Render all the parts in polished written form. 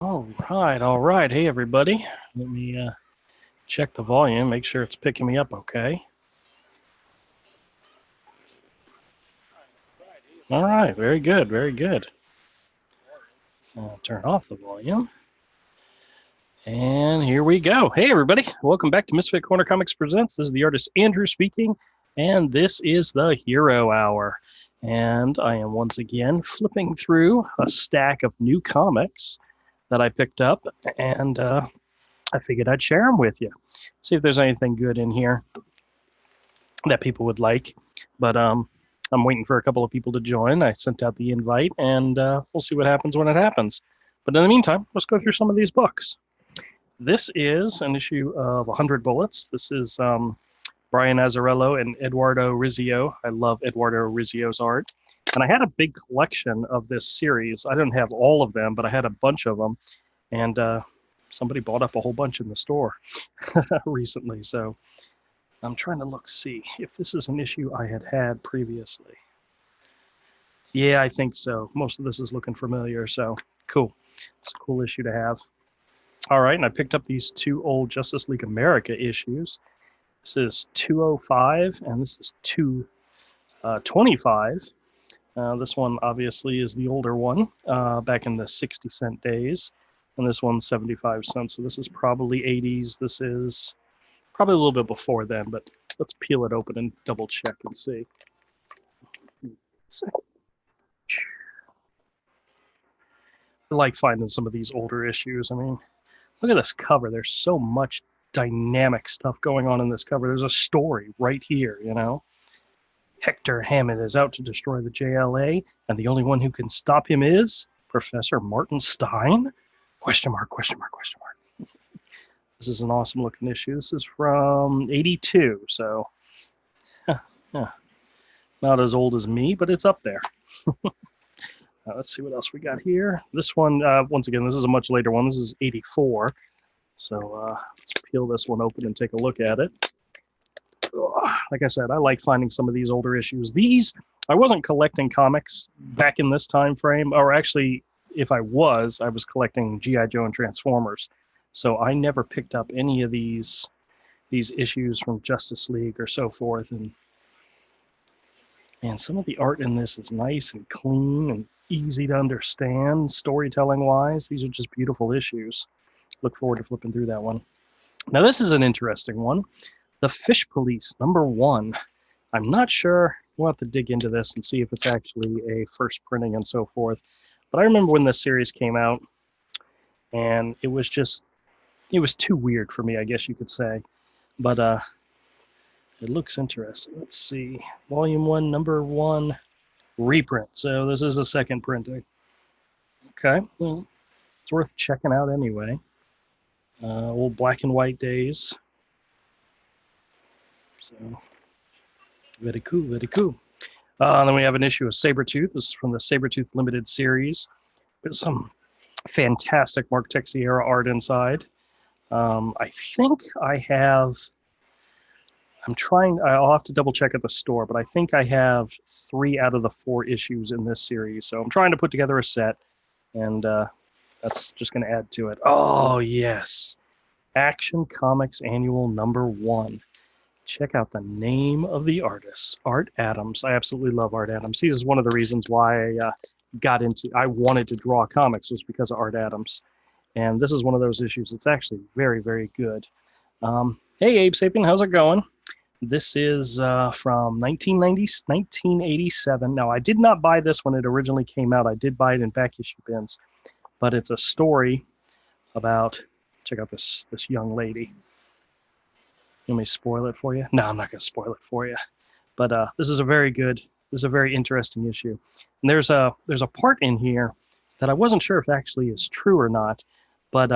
All right. Hey, everybody. Let me check the volume, make sure it's picking me up okay. All right, very good, very good. I'll turn off the volume. And here we go. Hey, everybody. Welcome back to Misfit Corner Comics Presents. This is the artist Andrew speaking, and this is the Hero Hour. And I am once again flipping through a stack of new comics that I picked up, and I figured I'd share them with you. See if there's anything good in here that people would like. But I'm waiting for a couple of people to join. I sent out the invite, and we'll see what happens when it happens. But in the meantime, let's go through some of these books. This is an issue of 100 Bullets. This is Brian Azzarello and Eduardo Rizzio. I love Eduardo Rizzio's art. And I had a big collection of this series. I didn't have all of them, but I had a bunch of them. And somebody bought up a whole bunch in the store recently. So I'm trying to see if this is an issue I had previously. Yeah, I think so. Most of this is looking familiar, so cool. It's a cool issue to have. All right, and I picked up these two old Justice League America issues. This is 205, and this is 225. This one obviously is the older one, back in the 60-cent days, and this one's 75 cents. So this is probably 80s. This is probably a little bit before then, but let's peel it open and double check and see. I like finding some of these older issues. I mean, look at this cover. There's so much dynamic stuff going on in this cover. There's a story right here, you know. Hector Hammond is out to destroy the JLA, and the only one who can stop him is Professor Martin Stein? Question mark, question mark, question mark. This is an awesome looking issue. This is from 82, so not as old as me, but it's up there. Let's see what else we got here. This one, once again, this is a much later one. This is 84. So let's peel this one open and take a look at it. Like I said, I like finding some of these older issues. These, I wasn't collecting comics back in this time frame, or actually, if I was collecting G.I. Joe and Transformers. So I never picked up any of these issues from Justice League or so forth. And some of the art in this is nice and clean and easy to understand, storytelling-wise. These are just beautiful issues. Look forward to flipping through that one. Now, this is an interesting one. The Fish Police, #1. I'm not sure. We'll have to dig into this and see if it's actually a first printing and so forth. But I remember when this series came out, and it was too weird for me, I guess you could say. But it looks interesting. Let's see. Volume 1, #1, reprint. So this is a second printing. Okay, well, it's worth checking out anyway. Old black and white days. So, very cool, very cool. Then we have an issue of Sabretooth. This is from the Sabretooth Limited series. There's some fantastic Mark Texiera art inside. I think I have... I'll have to double check at the store, but I think I have 3 out of the 4 issues in this series. So I'm trying to put together a set, and that's just going to add to it. Oh, yes. Action Comics Annual #1. Check out the name of the artist, Art Adams. I absolutely love Art Adams. He is one of the reasons why I wanted to draw comics, was because of Art Adams. And this is one of those issues that's actually very, very good. Hey, Abe Sapien, how's it going? This is from 1987. Now, I did not buy this when it originally came out. I did buy it in back issue bins. But it's a story about, check out this young lady. You want me to spoil it for you? No, I'm not going to spoil it for you. But this is a very interesting issue. And there's a part in here that I wasn't sure if actually is true or not. But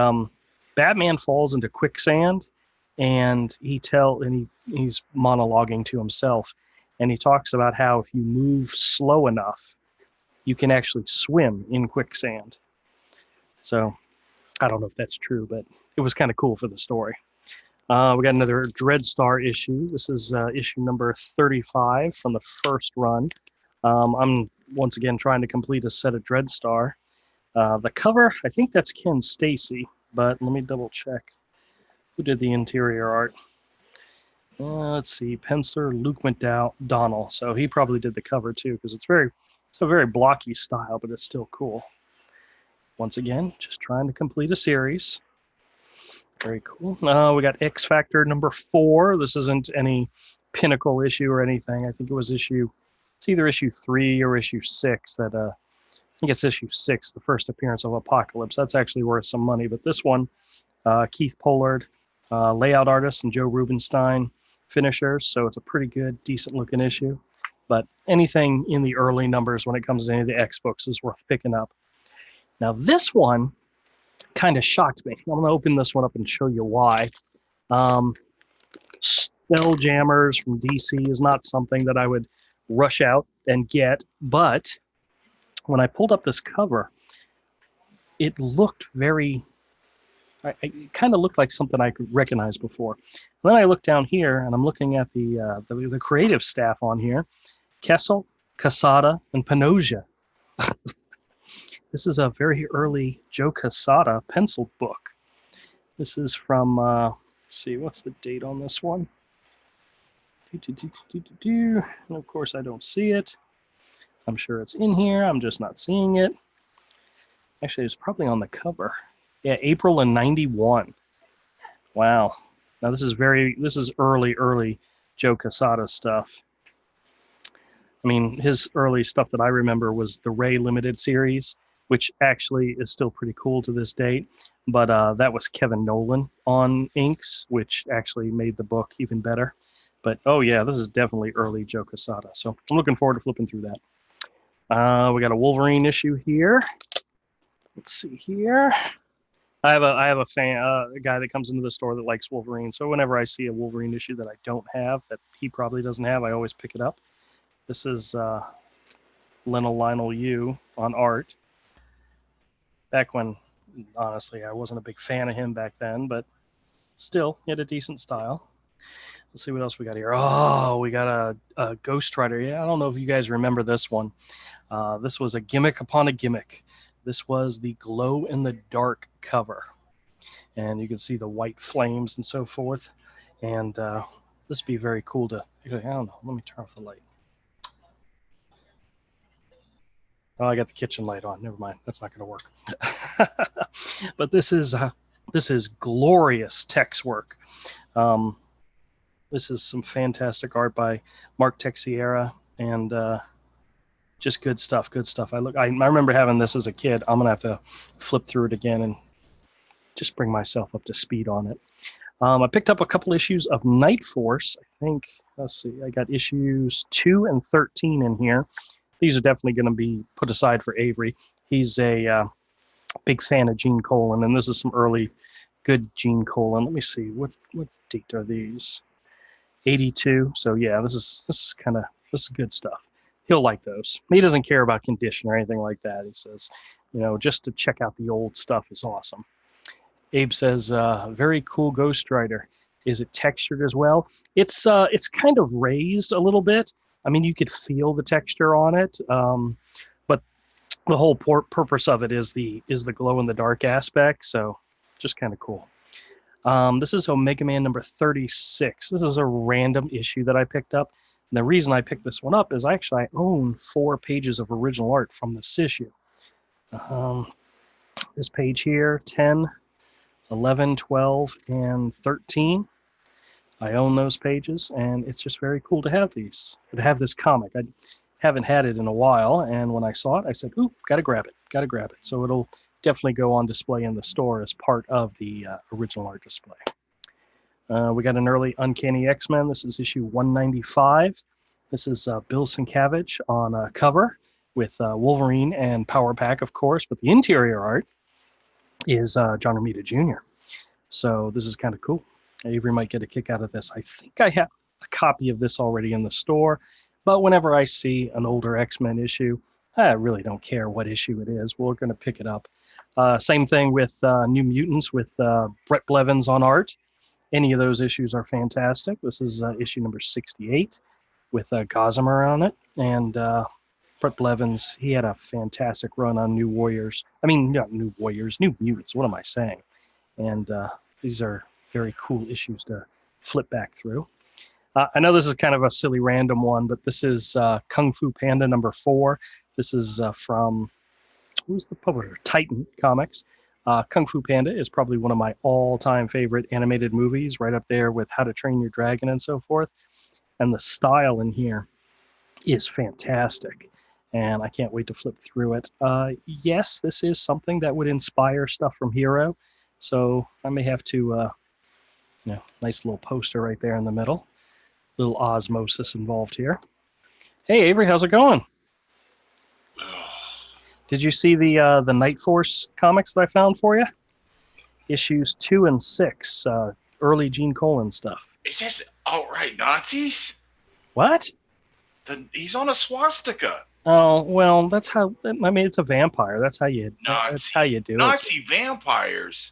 Batman falls into quicksand, and he's monologuing to himself, and he talks about how if you move slow enough, you can actually swim in quicksand. So I don't know if that's true, but it was kind of cool for the story. We got another Dreadstar issue. This is issue number 35 from the first run. I'm once again trying to complete a set of Dreadstar. The cover, I think that's Ken Stacy, but let me double check. Who did the interior art? Let's see, penciler Luke McDonnell. So he probably did the cover too, because it's a very blocky style, but it's still cool. Once again, just trying to complete a series. Very cool. We got X Factor number 4. This isn't any pinnacle issue or anything. I think it was it's either issue 3 or issue 6 that, I think it's issue 6, the first appearance of Apocalypse. That's actually worth some money. But this one, Keith Pollard, layout artist, and Joe Rubenstein, finishers. So it's a pretty good, decent looking issue. But anything in the early numbers when it comes to any of the X books is worth picking up. Now this one kind of shocked me. I'm going to open this one up and show you why. Spelljammers from DC is not something that I would rush out and get, but when I pulled up this cover, it looked it kind of looked like something I could recognize before. And then I look down here, and I'm looking at the creative staff on here: Kessel, Casada, and Panosia. This is a very early Joe Quesada penciled book. This is from, let's see, what's the date on this one? And of course, I don't see it. I'm sure it's in here. I'm just not seeing it. Actually, it's probably on the cover. Yeah, April of '91. Wow. Now this is early Joe Quesada stuff. I mean, his early stuff that I remember was the Ray Limited series, which actually is still pretty cool to this date. But that was Kevin Nolan on inks, which actually made the book even better. But, oh yeah, this is definitely early Joe Quesada. So I'm looking forward to flipping through that. We got a Wolverine issue here. Let's see here. I have a fan, a guy that comes into the store that likes Wolverine. So whenever I see a Wolverine issue that I don't have, that he probably doesn't have, I always pick it up. This is Lionel Yu on art. Back when, honestly, I wasn't a big fan of him back then, but still, he had a decent style. Let's see what else we got here. Oh, we got a Ghost Rider. Yeah, I don't know if you guys remember this one. This was a gimmick upon a gimmick. This was the glow-in-the-dark cover. And you can see the white flames and so forth. And this would be very cool to, I don't know, let me turn off the light. Oh, I got the kitchen light on. Never mind. That's not going to work. But this is glorious text work. This is some fantastic art by Mark Texiera, and just good stuff. Good stuff. I remember having this as a kid. I'm gonna have to flip through it again and just bring myself up to speed on it. I picked up a couple issues of Night Force. I think. Let's see. I got issues 2 and 13 in here. These are definitely going to be put aside for Avery. He's a big fan of Gene Colan, and this is some early good Gene Colan. Let me see. What date are these? 82. So yeah, this is good stuff. He'll like those. He doesn't care about condition or anything like that. He says, just to check out the old stuff is awesome. Abe says, very cool Ghost Rider. Is it textured as well? It's kind of raised a little bit. I mean, you could feel the texture on it, but the whole purpose of it is the glow in the dark aspect. So just kind of cool. This is Omega Man number 36. This is a random issue that I picked up. And the reason I picked this one up is I own 4 pages of original art from this issue. This page here, 10, 11, 12, and 13. I own those pages, and it's just very cool to have these, to have this comic. I haven't had it in a while, and when I saw it, I said, ooh, gotta grab it. So it'll definitely go on display in the store as part of the original art display. We got an early Uncanny X-Men. This is issue 195. This is Bill Sienkiewicz on a cover with Wolverine and Power Pack, of course, but the interior art is John Romita Jr. So this is kind of cool. Avery might get a kick out of this. I think I have a copy of this already in the store, but whenever I see an older X-Men issue, I really don't care what issue it is. We're going to pick it up. Same thing with New Mutants with Brett Blevins on art. Any of those issues are fantastic. This is issue number 68 with Gossamer on it. And Brett Blevins, he had a fantastic run on New Warriors. I mean, not New Warriors, New Mutants. What am I saying? And these are very cool issues to flip back through. I know this is kind of a silly random one, but this is Kung Fu Panda #4. This is from, who's the publisher? Titan Comics. Kung Fu Panda is probably one of my all-time favorite animated movies, right up there with How to Train Your Dragon and so forth. And the style in here is fantastic. And I can't wait to flip through it. Yes, this is something that would inspire stuff from Hero. So I may have to, nice little poster right there in the middle. Little osmosis involved here. Hey, Avery, how's it going? Did you see the Night Force comics that I found for you? Issues 2 and 6, early Gene Colan stuff. Is that outright Nazis? What? He's on a swastika. Oh, well, that's how. I mean, it's a vampire. That's how you. That's how you do Nazi vampires.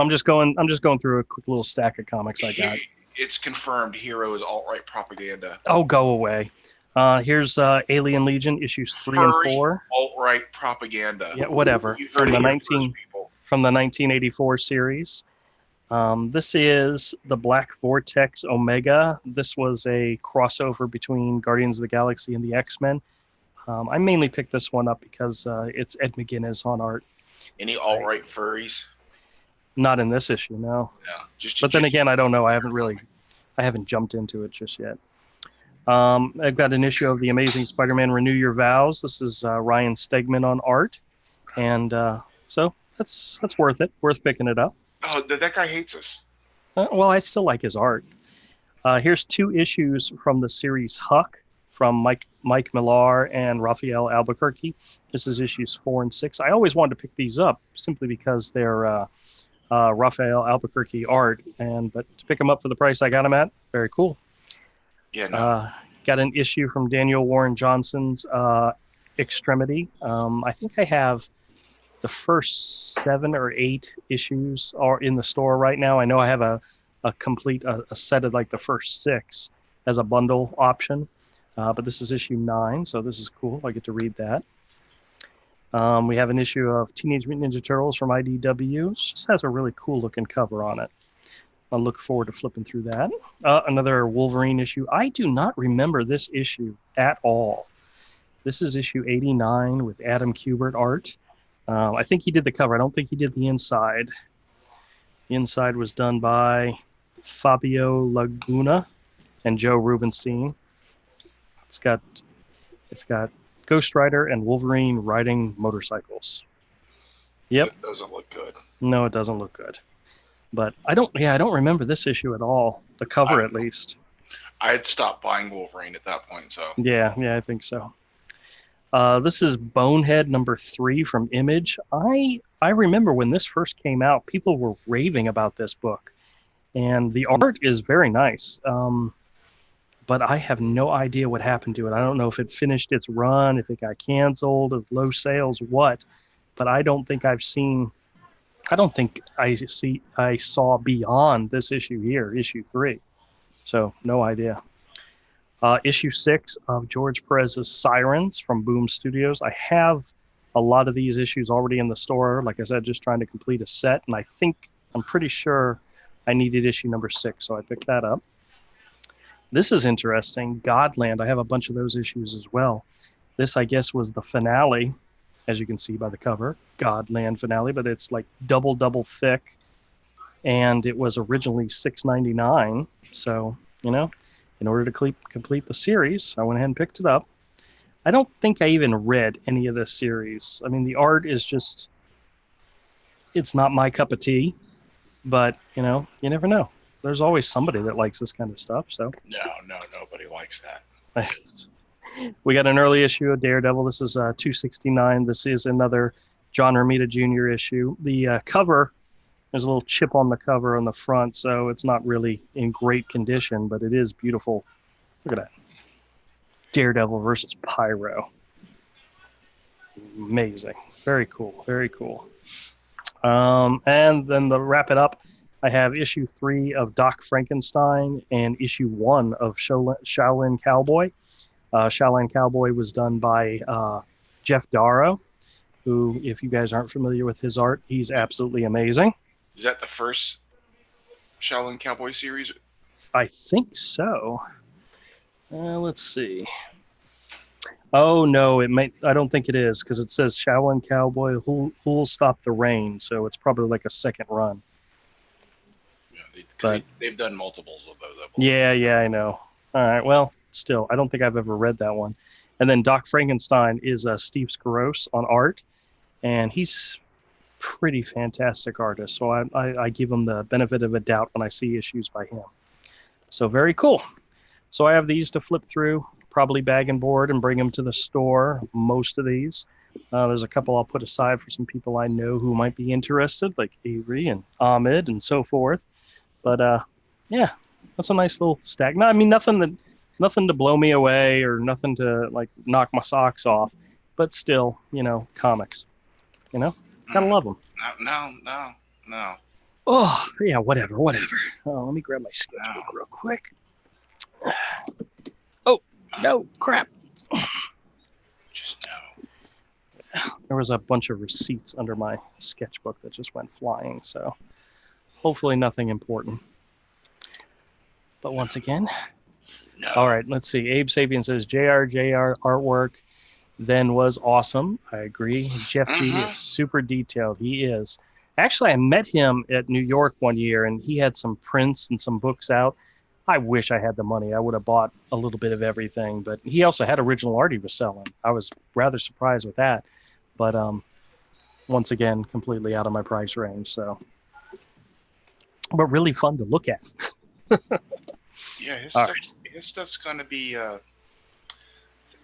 I'm just going through a quick little stack of comics I got. It's confirmed. Hero is alt-right propaganda. Oh, go away. Here's Alien Legion issues 3 and 4. Alt-right propaganda. Yeah, whatever. From the 1984 series. This is the Black Vortex Omega. This was a crossover between Guardians of the Galaxy and the X-Men. I mainly picked this one up because it's Ed McGuinness on art. Any alt-right furries? Not in this issue, no. Yeah, but then again, I don't know. I haven't jumped into it just yet. I've got an issue of The Amazing Spider-Man Renew Your Vows. This is Ryan Stegman on art. And so that's worth it. Worth picking it up. Oh, that guy hates us. Well, I still like his art. Here's 2 issues from the series Huck from Mike Millar and Raphael Albuquerque. This is issues 4 and 6. I always wanted to pick these up simply because they're Raphael Albuquerque art, but to pick them up for the price I got them at, very cool. Yeah. No. Got an issue from Daniel Warren Johnson's Extremity. I think I have the first 7 or 8 issues are in the store right now. I know I have a complete set of like the first 6 as a bundle option, but this is issue 9, so this is cool. I get to read that. We have an issue of Teenage Mutant Ninja Turtles from IDW. It just has a really cool looking cover on it. I look forward to flipping through that. Another Wolverine issue. I do not remember this issue at all. This is issue 89 with Adam Kubert art. I think he did the cover. I don't think he did the inside. The inside was done by Fabio Laguna and Joe Rubenstein. It's got Ghost Rider and Wolverine riding motorcycles. Yep. It doesn't look good. No, it doesn't look good. But I don't remember this issue at all. The cover, at least. I had stopped buying Wolverine at that point, so. Yeah, I think so. This is Bonehead #3 from Image. I remember when this first came out, people were raving about this book. And the art is very nice. But I have no idea what happened to it. I don't know if it finished its run, if it got canceled, if low sales, what. But I don't think I saw beyond this issue here, issue 3. So no idea. Issue 6 of George Perez's Sirens from Boom Studios. I have a lot of these issues already in the store. Like I said, just trying to complete a set. And I'm pretty sure I needed issue number 6, so I picked that up. This is interesting. Godland. I have a bunch of those issues as well. This, I guess, was the finale, as you can see by the cover. Godland finale, but it's like double thick. And it was originally $6.99. So, in order to complete the series, I went ahead and picked it up. I don't think I even read any of this series. I mean, the art is just, it's not my cup of tea. But, you never know. There's always somebody that likes this kind of stuff. So No, nobody likes that. We got an early issue of Daredevil. This is 269. This is another John Romita Jr. issue. The cover, there's a little chip on the cover on the front, so it's not really in great condition, but it is beautiful. Look at that. Daredevil versus Pyro. Amazing. Very cool. Very cool. And then to wrap it up, I have issue 3 of Doc Frankenstein and issue 1 of Shaolin Cowboy. Shaolin Cowboy was done by Jeff Darrow, who, if you guys aren't familiar with his art, he's absolutely amazing. Is that the first Shaolin Cowboy series? I think so. Let's see. Oh no, it might. I don't think it is because it says Shaolin Cowboy who'll stop the rain, so it's probably like a second run. Yeah, because they've done multiples of those. Yeah, I know. All right, well, still, I don't think I've ever read that one. And then Doc Frankenstein is Steve Skaros on art, and he's pretty fantastic artist. So I give him the benefit of a doubt when I see issues by him. So very cool. So I have these to flip through, probably bag and board and bring them to the store. Most of these. There's a couple I'll put aside for some people I know who might be interested, like Avery and Ahmed and so forth. But yeah, that's a nice little stack. No, I mean nothing to blow me away or nothing to like knock my socks off, but still, comics. Gotta love them. No. Oh yeah, whatever. Oh, let me grab my sketchbook real quick. Oh no, crap. Just no. There was a bunch of receipts under my sketchbook that just went flying, so hopefully nothing important. But once again, no. All right, let's see. Abe Sapien says JR artwork then was awesome. I agree. Jeff D is super detailed. He is. Actually, I met him at New York one year, and he had some prints and some books out. I wish I had the money. I would have bought a little bit of everything, but he also had original art he was selling. I was rather surprised with that, but once again, completely out of my price range. So, but really fun to look at. Yeah, his stuff's gonna be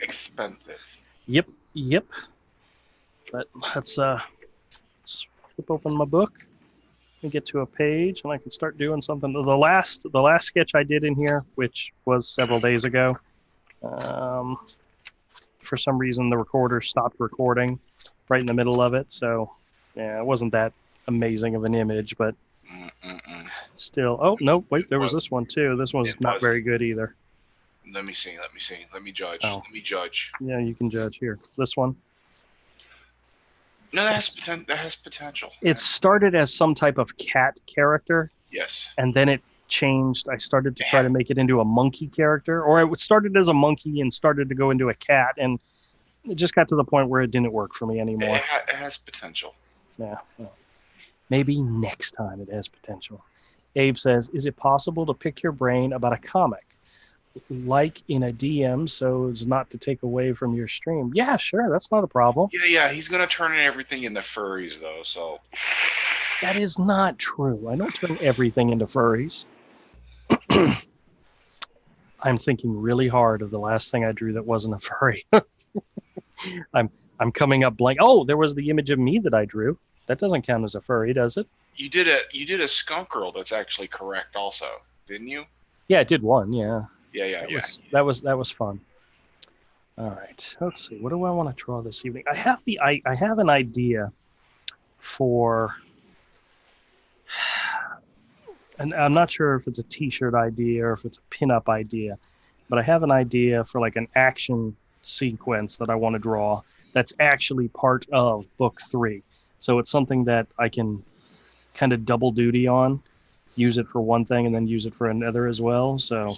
expensive. Yep. But let's flip open my book and get to a page, and I can start doing something. The last sketch I did in here, which was several days ago, for some reason the recorder stopped recording right in the middle of it. So yeah, it wasn't that amazing of an image, but still. Oh no, wait, there was this one too. This one's not very good either. Let me see. Let me judge. Oh. Let me judge. Yeah, you can judge here. This one. No, that has potential. It started as some type of cat character. Yes. And then it changed. I started to try to make it into a monkey character, or it started as a monkey and started to go into a cat, and it just got to the point where it didn't work for me anymore. It has potential. Yeah. Well, maybe next time it has potential. Abe says, is it possible to pick your brain about a comic? Like in a DM, so as not to take away from your stream. Yeah, sure, that's not a problem. Yeah, he's gonna turn everything into furries though, so that is not true. I don't turn everything into furries. I'm thinking really hard of the last thing I drew that wasn't a furry. I'm coming up blank. Oh, there was the image of me that I drew. That doesn't count as a furry, does it? You did a skunk girl that's actually correct also, didn't you? Yeah, I did one, yeah. Yeah. That was fun. All right, let's see. What do I want to draw this evening? I have an idea for, and I'm not sure if it's a T-shirt idea or if it's a pinup idea, but I have an idea for like an action sequence that I want to draw that's actually part of book 3. So it's something that I can kind of double duty on, use it for one thing and then use it for another as well. So.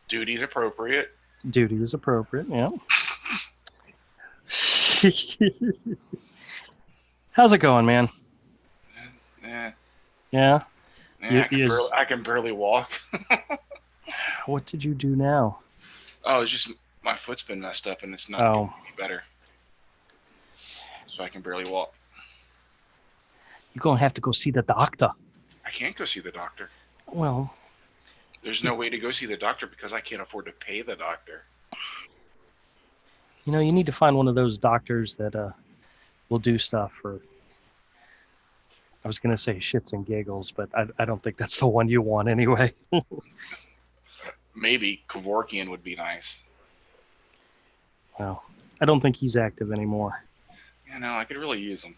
Duty is appropriate. Duty is appropriate, yeah. How's it going, man? Yeah? I can barely walk. What did you do now? Oh, it's just my foot's been messed up and it's not getting any better. So I can barely walk. You're going to have to go see the doctor. I can't go see the doctor. Well... There's no way to go see the doctor because I can't afford to pay the doctor. You need to find one of those doctors that will do stuff for, I was going to say shits and giggles, but I don't think that's the one you want anyway. Maybe Kevorkian would be nice. Well, I don't think he's active anymore. Yeah, no, I could really use him.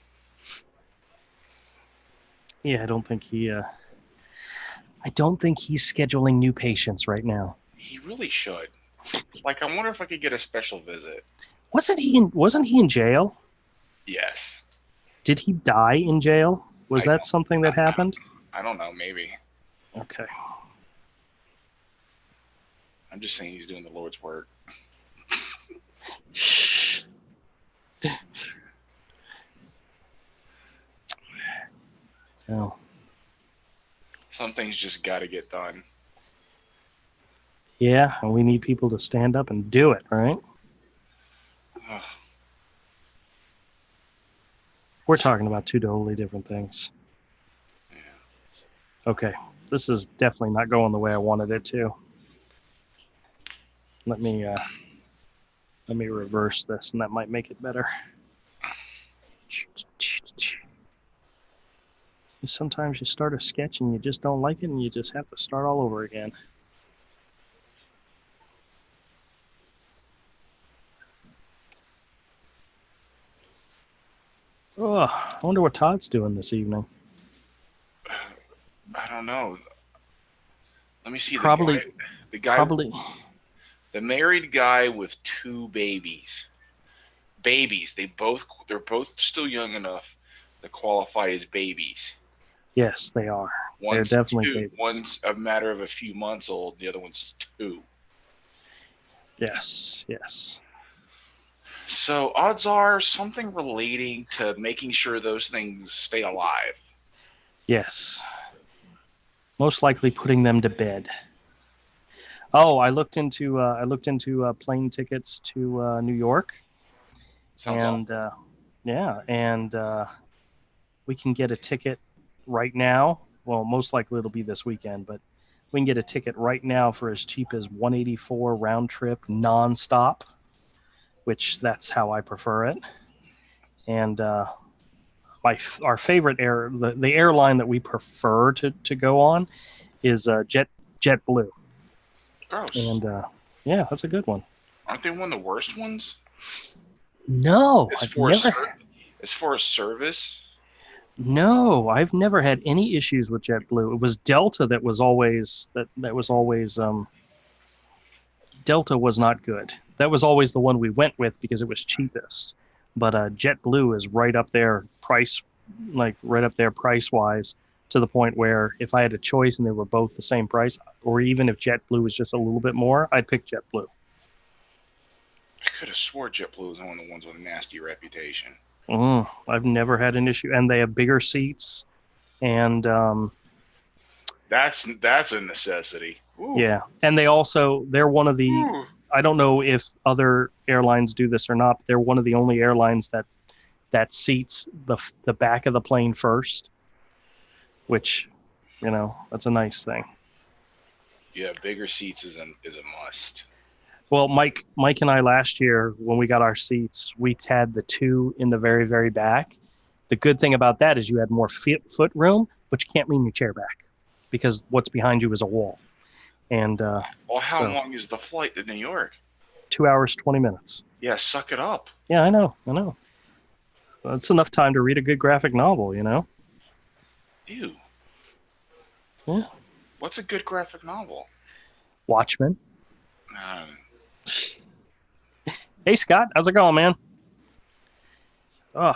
Yeah, I don't think he's scheduling new patients right now. He really should. Like, I wonder if I could get a special visit. Wasn't he in jail? Yes. Did he die in jail? Was that something that happened? I don't know. Maybe. Okay. I'm just saying he's doing the Lord's work. Shh. No. Some things just got to get done. Yeah, and we need people to stand up and do it, right? We're talking about two totally different things. Yeah. Okay, this is definitely not going the way I wanted it to. Let me reverse this, and that might make it better. Sometimes you start a sketch and you just don't like it, and you just have to start all over again. Oh, I wonder what Todd's doing this evening. I don't know. Let me see. Probably. The married guy with 2 babies. They're both still young enough to qualify as babies. Yes, they are. They're definitely babies. One's a matter of a few months old. The other one's 2. Yes, yes. So odds are something relating to making sure those things stay alive. Yes. Most likely putting them to bed. Oh, I looked into plane tickets to New York. Sounds and we can get a ticket right now. Well, most likely it'll be this weekend, but we can get a ticket right now for as cheap as $184 round trip nonstop, which that's how I prefer it. And our favorite the airline that we prefer to go on is JetBlue. Gross. And yeah, that's a good one. Aren't they one of the worst ones? No, as far as service. No, I've never had any issues with JetBlue. It was Delta that was always Delta was not good. That was always the one we went with because it was cheapest. But JetBlue is right up there price wise, to the point where if I had a choice and they were both the same price, or even if JetBlue was just a little bit more, I'd pick JetBlue. I could have swore JetBlue was one of the ones with a nasty reputation. I've never had an issue, and they have bigger seats, and that's a necessity. Ooh. Yeah, and they're one of the. Ooh. I don't know if other airlines do this or not, but they're one of the only airlines that seats the back of the plane first, which, that's a nice thing. Yeah, bigger seats is a must. Well, Mike and I last year, when we got our seats, we had the 2 in the very, very back. The good thing about that is you had more foot room, but you can't lean your chair back because what's behind you is a wall. And well, how long is the flight to New York? 2 hours, 20 minutes. Yeah, suck it up. Yeah, I know. That's enough time to read a good graphic novel, Ew. Yeah. What's a good graphic novel? Watchmen. Hey, Scott. How's it going, man? Oh.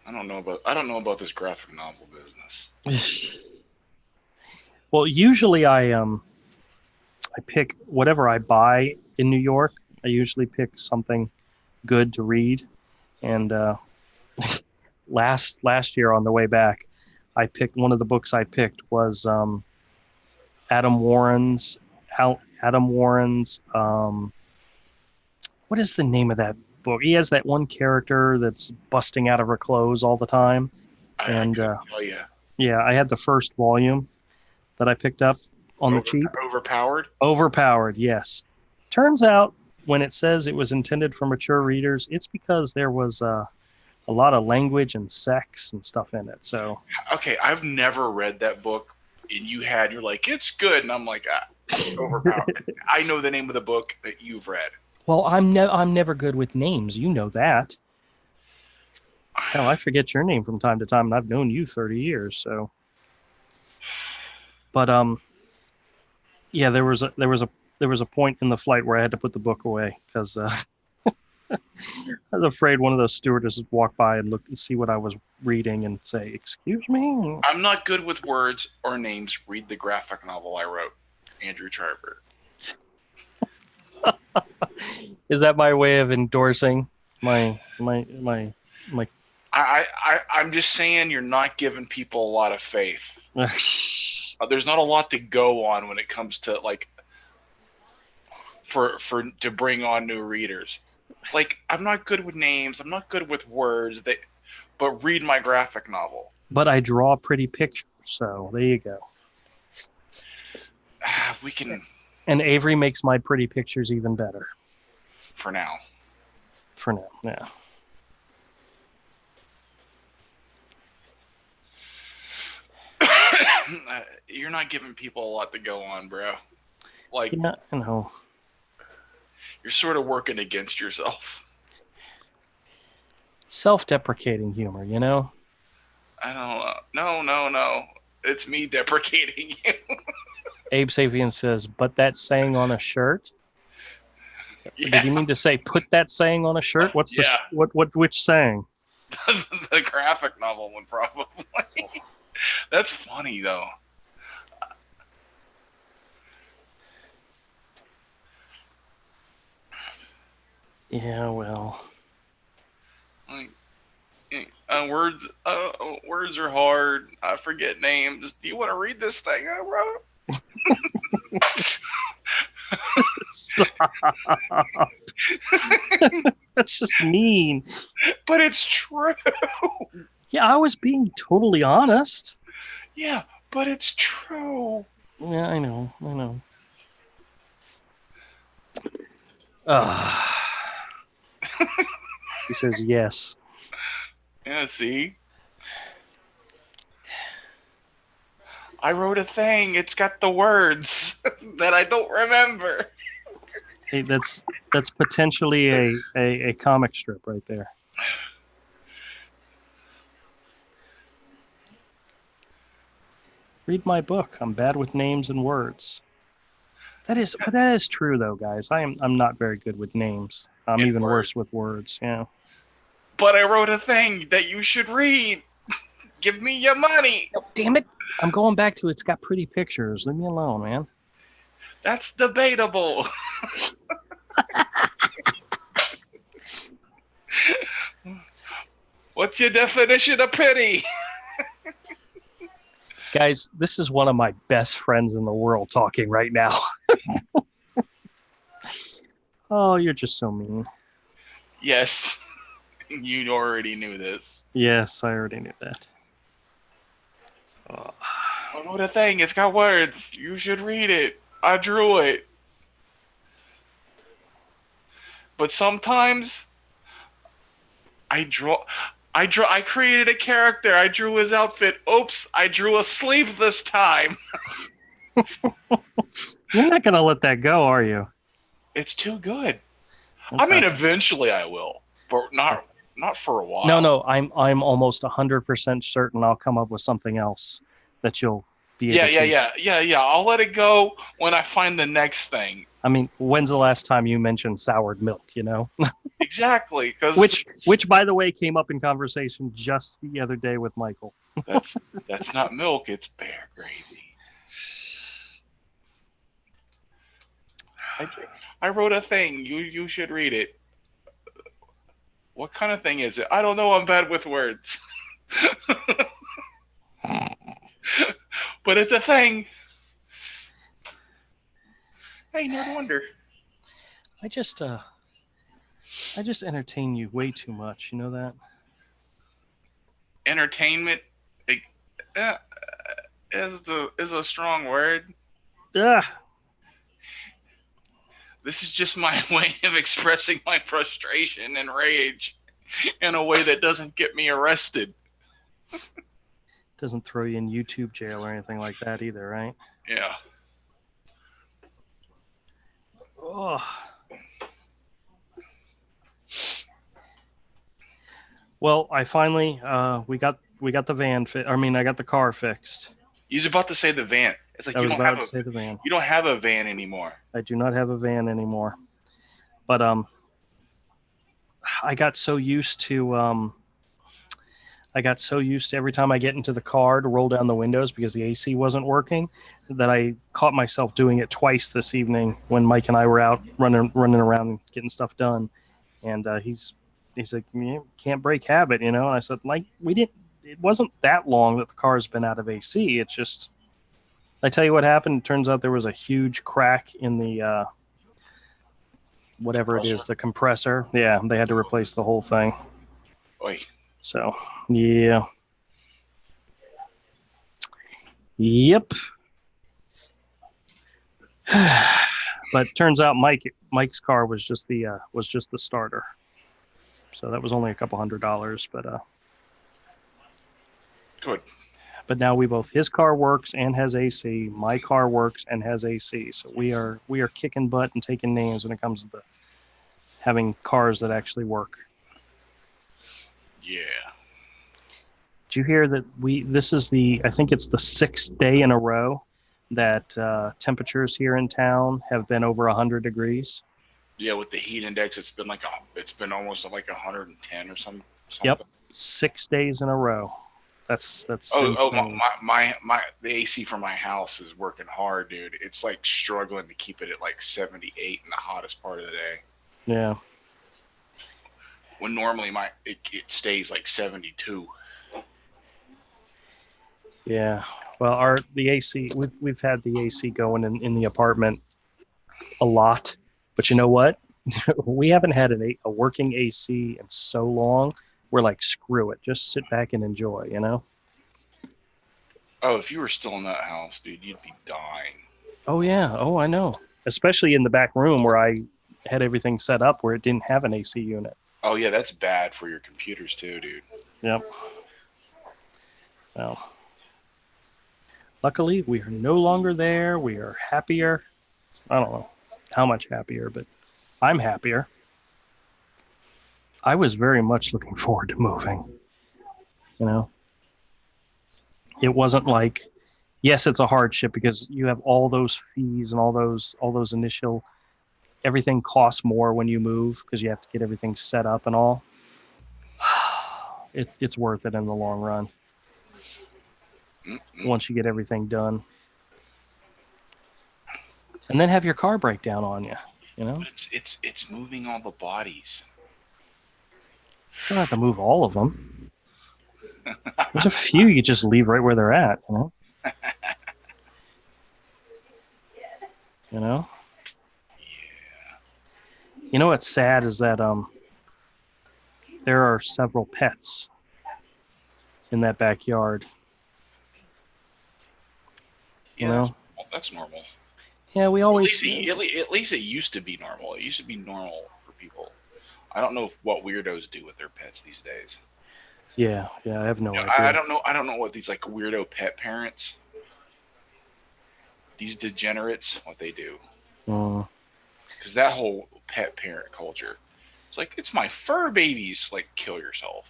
I don't know about this graphic novel business. Well, usually I pick whatever I buy in New York. I usually pick something good to read. And last year on the way back, I picked one of the books I picked was Adam Warren's. What is the name of that book? He has that one character that's busting out of her clothes all the time. I couldn't tell you. Yeah, I had the first volume that I picked up on the cheap. Overpowered, yes. Turns out when it says it was intended for mature readers, it's because there was a lot of language and sex and stuff in it. So okay, I've never read that book, and you're like, it's good, and I'm like, overpowered. I know the name of the book that you've read. Well, I'm never good with names. You know that. Hell, I forget your name from time to time, and I've known you 30 years. So, but Yeah, there was a point in the flight where I had to put the book away because I was afraid one of those stewardesses would walk by and look and see what I was reading and say, "Excuse me." I'm not good with words or names. Read the graphic novel I wrote, Andrew Charber. Is that my way of endorsing my? I'm just saying you're not giving people a lot of faith. There's not a lot to go on when it comes to like for to bring on new readers. Like, I'm not good with names. I'm not good with words. But read my graphic novel. But I draw pretty pictures, so there you go. We can. And Avery makes my pretty pictures even better. For now. For now, yeah. You're not giving people a lot to go on, bro. Like, Yeah, I know. You're sort of working against yourself. Self-deprecating humor, you know? I don't know. No. It's me deprecating you. Abe Sapien says, "But that saying on a shirt." Yeah. Did you mean to say put that saying on a shirt? What's the which saying? The graphic novel one, probably. That's funny though. Yeah, well. Words are hard. I forget names. Do you want to read this thing I wrote? Stop. That's just mean. But it's true. Yeah, I was being totally honest. Yeah, but it's true. Yeah, I know. He says yes. Yeah, see? I wrote a thing. It's got the words that I don't remember. Hey, that's potentially a comic strip right there. Read my book. I'm bad with names and words. That is true though, guys. I'm not very good with names. I'm even worse with words. Yeah. But I wrote a thing that you should read. Give me your money. Oh, damn it. I'm going back to it's got pretty pictures. Leave me alone, man. That's debatable. What's your definition of pretty? Guys, this is one of my best friends in the world talking right now. Oh, you're just so mean. Yes. You already knew this. Yes, I already knew that. I wrote a thing. It's got words. You should read it. I drew it. But sometimes I created a character. I drew his outfit. Oops, I drew a sleeve this time. You're not going to let that go, are you? It's too good. Okay. I mean, eventually I will, but not for a while. No, I'm almost 100% certain I'll come up with something else that you'll be able to. Yeah. I'll let it go when I find the next thing. I mean, when's the last time you mentioned soured milk, you know? Exactly. Which, by the way, came up in conversation just the other day with Michael. That's not milk. It's bear gravy. I wrote a thing. You should read it. What kind of thing is it? I don't know. I'm bad with words. But it's a thing. Hey, no wonder. I just entertain you way too much. You know that? Entertainment is a strong word. Ugh. This is just my way of expressing my frustration and rage in a way that doesn't get me arrested. Doesn't throw you in YouTube jail or anything like that either, right? Yeah. Oh. Well, I finally we got the van I got the car fixed. He's about to say the van. It's like I was about to say the van. You don't have a van anymore. I do not have a van anymore. But I got so used to every time I get into the car to roll down the windows because the AC wasn't working that I caught myself doing it twice this evening when Mike and I were out running around getting stuff done. And he's like, you can't break habit, And I said, like, it wasn't that long that the car's been out of AC. It's just, I tell you what happened. It turns out there was a huge crack in the whatever it is, the compressor. Yeah, they had to replace the whole thing. Oy. So, yeah. Yep. But turns out Mike's car was just the starter. So that was only a couple $100, but good. But now his car works and has AC. My car works and has AC. So we are kicking butt and taking names when it comes to having cars that actually work. Yeah. Did you hear that this is I think it's the 6th day in a row that temperatures here in town have been over 100 degrees? Yeah, with the heat index, it's been almost like 110 or something. Yep, 6 days in a row. That's my the AC for my house is working hard, dude. It's like struggling to keep it at like 78 in the hottest part of the day. Yeah. When normally it stays like 72. Yeah. Well, the AC we've had the AC going in the apartment a lot, but you know what? We haven't had a working AC in so long. We're like, screw it, just sit back and enjoy, Oh, if you were still in that house, dude, you'd be dying. Oh yeah. Oh, I know. Especially in the back room where I had everything set up where it didn't have an AC unit. Oh yeah, that's bad for your computers too, dude. Yep. Well, luckily we are no longer there. We are happier. I don't know how much happier, but I'm happier. I was very much looking forward to moving. It wasn't like, yes, it's a hardship because you have all those fees and all those initial, everything costs more when you move because you have to get everything set up and all. It's worth it in the long run. Once you get everything done. And then have your car break down on you, It's moving all the bodies. You don't have to move all of them. There's a few you just leave right where they're at, Yeah. What's sad is that there are several pets in that backyard. Yeah, that's normal. Yeah, we always. At least it used to be normal. It used to be normal for people. I don't know what weirdos do with their pets these days. Yeah, I have no idea. I don't know what these like weirdo pet parents, these degenerates, what they do. Because that whole pet parent culture, it's like, it's my fur babies. Like, kill yourself.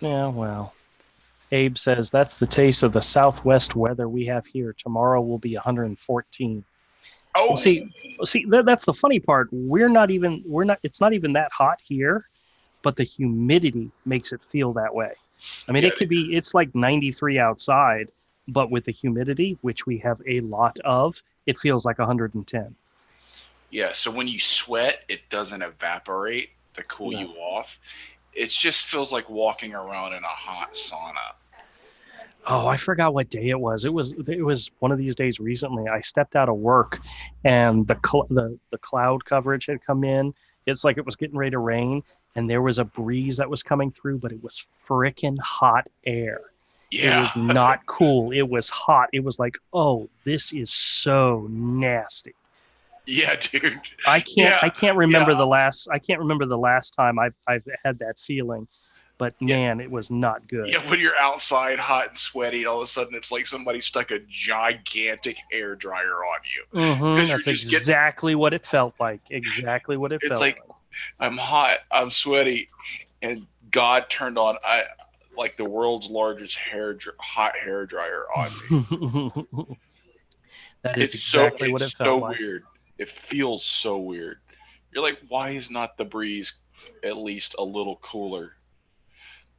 Yeah, well, Abe says that's the taste of the Southwest weather we have here. Tomorrow will be 114. Oh, well, see, that's the funny part. It's not even that hot here, but the humidity makes it feel that way. I mean, it's like 93 outside, but with the humidity, which we have a lot of, it feels like 110. Yeah, so when you sweat, it doesn't evaporate to cool you off. It just feels like walking around in a hot sauna. Oh, I forgot what day it was. It was one of these days recently. I stepped out of work, and the cloud coverage had come in. It's like it was getting ready to rain, and there was a breeze that was coming through, but it was frickin' hot air. Yeah. It was not cool. It was hot. It was like, oh, this is so nasty. Yeah, dude. I can't remember the last time I've had that feeling. But man, it was not good. Yeah, when you're outside hot and sweaty, all of a sudden it's like somebody stuck a gigantic hair dryer on you. Mm-hmm. That's exactly what it felt like. Exactly what it felt like. I'm hot, I'm sweaty, and God turned on like the world's largest hot hair dryer on me. That is exactly what it felt so like. weird. It feels so weird. You're like, why is not the breeze at least a little cooler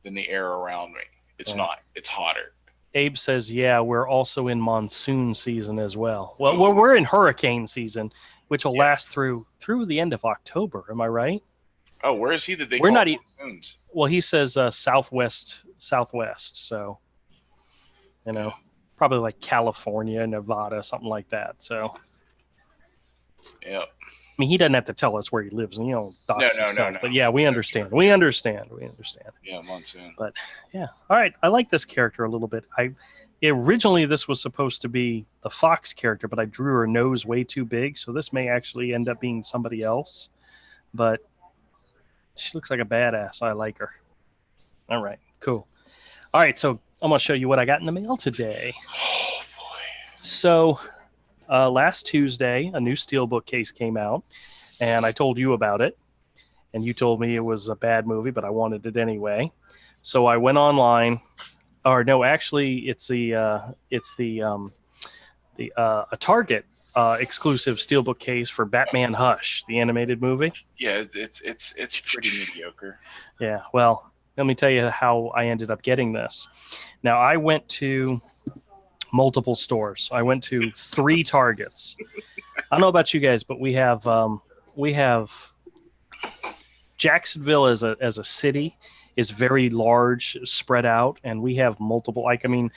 than the air around me? It's not. It's hotter. Abe says, yeah, we're also in monsoon season as well. Well, we're in hurricane season, which will last through the end of October. Am I right? Oh, where is he that they We're call not monsoons? Well, he says southwest. So, probably like California, Nevada, something like that. So, yeah. I mean, he doesn't have to tell us where he lives, and dox himself. No. But yeah, we understand. We understand. Yeah, monsoon. But yeah, all right. I like this character a little bit. Originally this was supposed to be the Fox character, but I drew her nose way too big, so this may actually end up being somebody else. But she looks like a badass. I like her. All right, cool. All right, so I'm gonna show you what I got in the mail today. Oh boy! So last Tuesday, a new Steelbook case came out, and I told you about it, and you told me it was a bad movie, but I wanted it anyway. So I went online. Or no, actually, it's a Target exclusive Steelbook case for Batman Hush, the animated movie. Yeah, it's pretty mediocre. Yeah, well, let me tell you how I ended up getting this. Now, I went to multiple stores. I went to 3 Targets. I don't know about you guys, but we have Jacksonville as a city is very large, spread out, and we have multiple. I can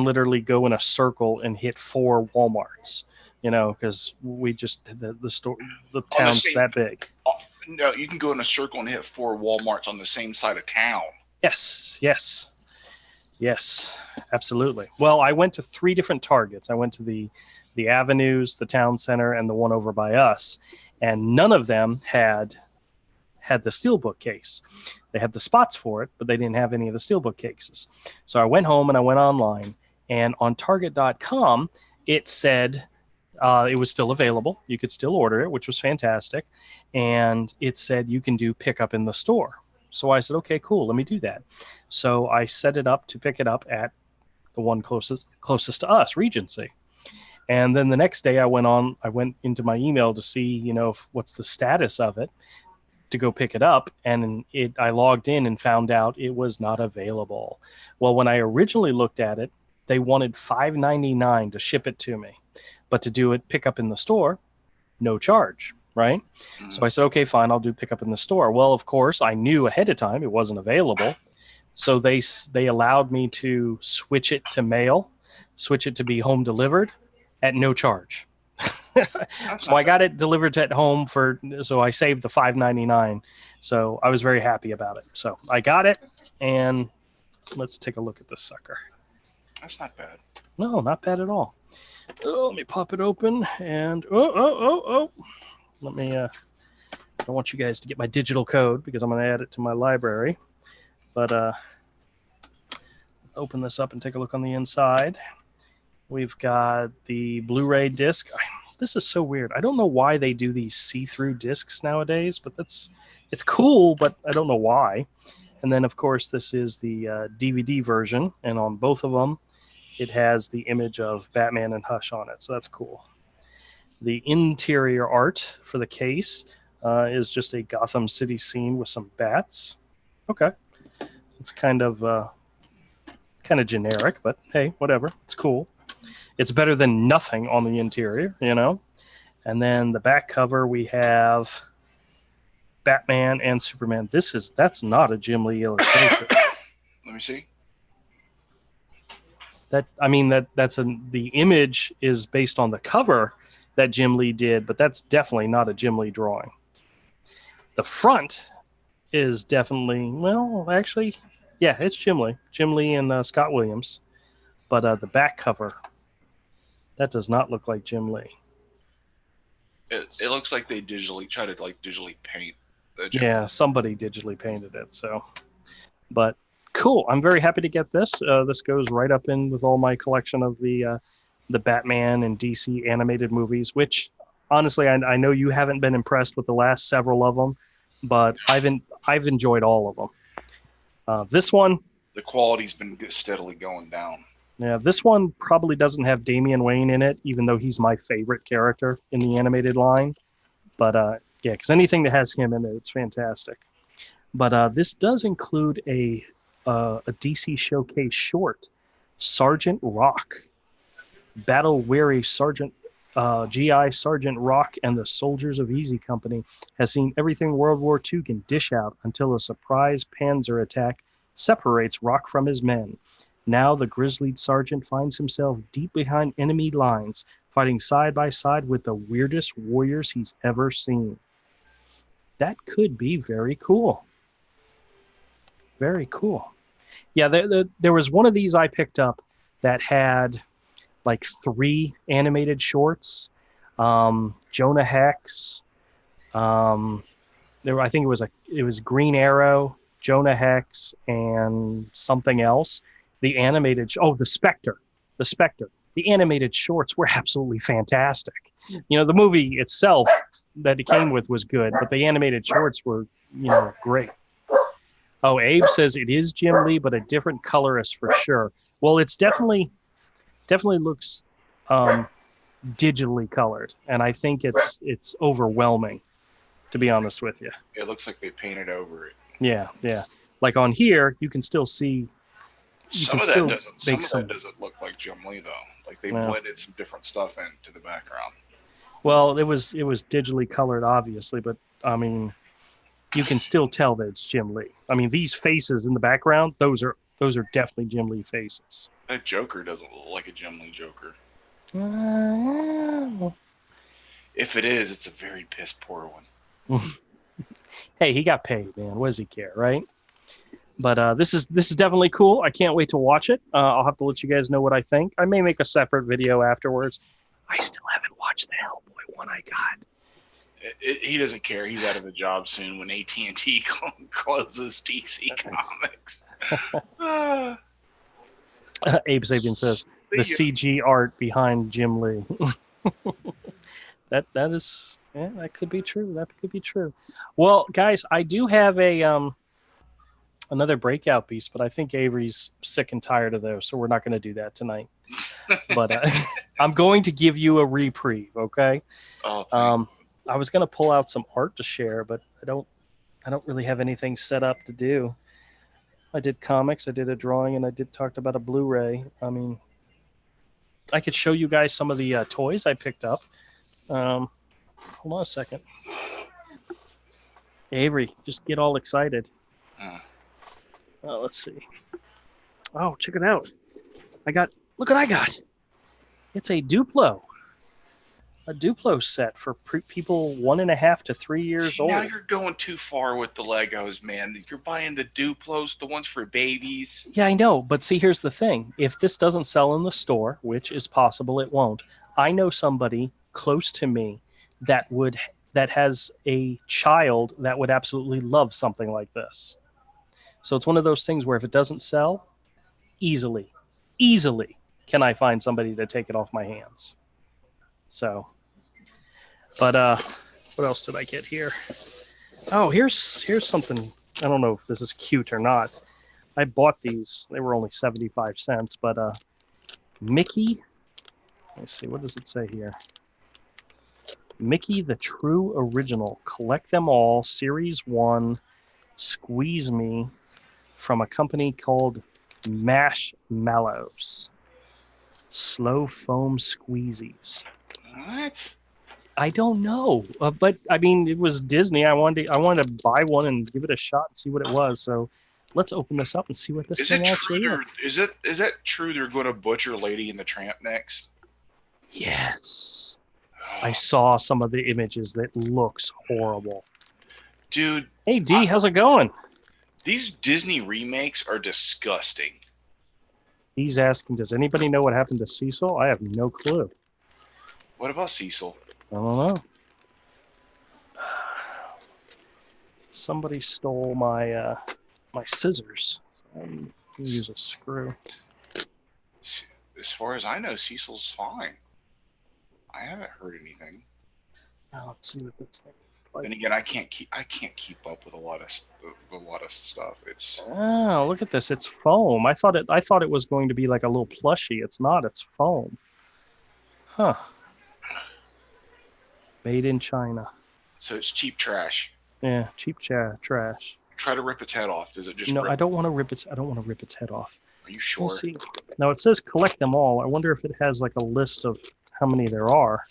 literally go in a circle and hit 4 Walmarts, because we just the town's that big. No, you can go in a circle and hit 4 Walmarts on the same side of town. Yes, absolutely. Well, I went to 3 different Targets. I went to the Avenues, the Town Center, and the one over by us, and none of them had the Steelbook case. They had the spots for it, but they didn't have any of the Steelbook cases. So I went home and I went online, and on Target.com, it said it was still available. You could still order it, which was fantastic. And it said you can do pickup in the store. So I said, okay, cool, let me do that. So I set it up to pick it up at the one closest to us, Regency. And then the next day I went into my email to see, what's the status of it, to go pick it up, and I logged in and found out it was not available. Well, when I originally looked at it, they wanted $5.99 to ship it to me, but to do it pick up in the store, no charge, right? Mm-hmm. So I said, okay, fine, I'll do pick up in the store. Well, of course, I knew ahead of time it wasn't available, so they allowed me to switch it to mail, switch it to be home delivered at no charge. So I got it delivered at home so I saved the $5.99. So I was very happy about it. So I got it, and let's take a look at this sucker. That's not bad. No, not bad at all. Oh, let me pop it open, and let me. I don't want you guys to get my digital code because I'm going to add it to my library. But open this up and take a look on the inside. We've got the Blu-ray disc. This is so weird. I don't know why they do these see-through discs nowadays, but it's cool, but I don't know why. And then, of course, this is the DVD version, and on both of them, it has the image of Batman and Hush on it, so that's cool. The interior art for the case is just a Gotham City scene with some bats. Okay. It's kind of generic, but hey, whatever. It's cool. It's better than nothing on the interior, And then the back cover, we have Batman and Superman. That's not a Jim Lee illustration. Let me see. The image is based on the cover that Jim Lee did, but that's definitely not a Jim Lee drawing. The front is definitely, it's Jim Lee and Scott Williams, but the back cover, that does not look like Jim Lee. It looks like they tried to digitally paint. Yeah, somebody digitally painted it. So, but cool. I'm very happy to get this. This goes right up in with all my collection of the Batman and DC animated movies. Which, honestly, I know you haven't been impressed with the last several of them, but I've enjoyed all of them. This one, the quality's been steadily going down. Yeah, this one probably doesn't have Damian Wayne in it, even though he's my favorite character in the animated line. But yeah, because anything that has him in it, it's fantastic. But this does include a DC Showcase short, Sergeant Rock, battle-weary Sergeant GI Sergeant Rock and the Soldiers of Easy Company has seen everything World War II can dish out until a surprise Panzer attack separates Rock from his men. Now the grizzled sergeant finds himself deep behind enemy lines, fighting side by side with the weirdest warriors he's ever seen. That could be very cool. Very cool. Yeah, there was one of these I picked up that had like 3 animated shorts. Jonah Hex. I think it was Green Arrow, Jonah Hex, and something else. The animated the Spectre. The animated shorts were absolutely fantastic. The movie itself that it came with was good, but the animated shorts were, great. Oh, Abe says it is Jim Lee, but a different colorist for sure. Well, it's definitely looks digitally colored, and I think it's overwhelming, to be honest with you. It looks like they painted over it. Yeah. Like on here, you can still see. Some of that doesn't look like Jim Lee though. Like they blended some different stuff into the background. Well, it was digitally colored, obviously, but I mean, you can still tell that it's Jim Lee. I mean, these faces in the background, those are definitely Jim Lee faces. That Joker doesn't look like a Jim Lee Joker. If it is, it's a very piss poor one. Hey, he got paid, man. What does he care, right? But this is definitely cool. I can't wait to watch it. I'll have to let you guys know what I think. I may make a separate video afterwards. I still haven't watched the Hellboy one I got. He doesn't care. He's out of a job soon when AT&T closes DC Comics. Abe Sabian says the CG art behind Jim Lee. that is, yeah, that could be true. That could be true. Well, guys, I do have a another breakout piece, but I think Avery's sick and tired of those, so we're not going to do that tonight. But I'm going to give you a reprieve, okay? I was going to pull out some art to share, but I don't really have anything set up to do. I did comics, I did a drawing, and I talked about a Blu-ray. I mean, I could show you guys some of the toys I picked up. Hold on a second. Avery, just get all excited. Let's see. Oh, check it out. Look what I got. It's a Duplo. A Duplo set for people 1.5 to 3 years old. Now you're going too far with the Legos, man. You're buying the Duplos, the ones for babies. Yeah, I know. But see, here's the thing. If this doesn't sell in the store, which is possible it won't, I know somebody close to me that has a child that would absolutely love something like this. So it's one of those things where if it doesn't sell, easily can I find somebody to take it off my hands. So, but what else did I get here? Oh, here's something. I don't know if this is cute or not. I bought these. They were only 75 cents, but Mickey. Let me see. What does it say here? Mickey the True Original. Collect them all. Series 1. Squeeze Me. From a company called Marshmallows. Slow foam squeezies. What? I don't know, but I mean, it was Disney. I wanted to buy one and give it a shot and see what it was. So let's open this up and see what this thing actually is. Is that true? They're going to butcher Lady and the Tramp next? Yes. I saw some of the images. That looks horrible. Dude. Hey, D, how's it going? These Disney remakes are disgusting. He's asking, does anybody know what happened to Cecil? I have no clue. What about Cecil? I don't know. Somebody stole my my scissors. I'm gonna use a screw. As far as I know, Cecil's fine. I haven't heard anything. Now let's see what this thing. Then again, I can't keep up with a lot of stuff. It's Oh, look at this. It's foam. I thought it was going to be like a little plushie. It's not. It's foam. Huh. Made in China. so it's cheap trash. Yeah, cheap trash. Try to rip its head off. Does it just No, rip? I don't want to rip its head off. Are you We'll sure? see. Now it says collect them all. I wonder if it has like a list of how many there are.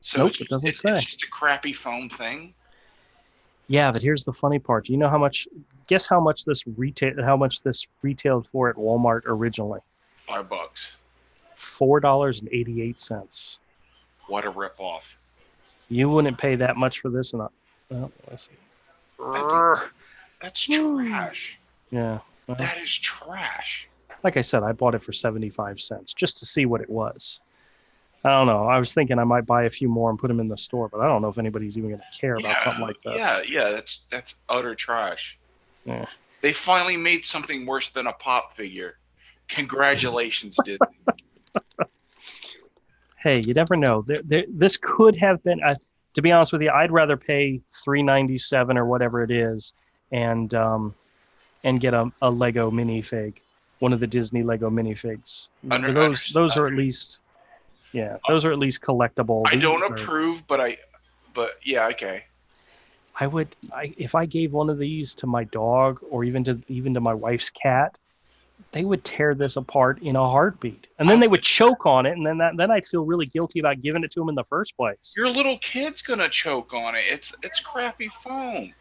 So Nope, it doesn't say. It's just a crappy foam thing. Yeah, but here's the funny part. Do you know how much? Guess how much this retailed for at Walmart originally? $5. $4.88. What a rip off. You wouldn't pay that much for this, and well, let's see. That's trash. Yeah. Well, That is trash. like I said, I bought it for 75 cents just to see what it was. I don't know. I was thinking I might buy a few more and put them in the store, but I don't know if anybody's even going to care about something like this. Yeah. That's utter trash. Yeah. They finally made something worse than a pop figure. Congratulations, Disney. Hey, you never know. This could have been. To be honest with you, I'd rather pay $3.97 or whatever it is, and get a Lego minifig, one of the Disney Lego minifigs. Those are at least. Yeah, those are at least collectible. I don't approve, but yeah, okay. If I gave one of these to my dog or even to my wife's cat, they would tear this apart in a heartbeat, and then they would choke on it, and then I'd feel really guilty about giving it to them in the first place. Your little kid's gonna choke on it. It's crappy foam.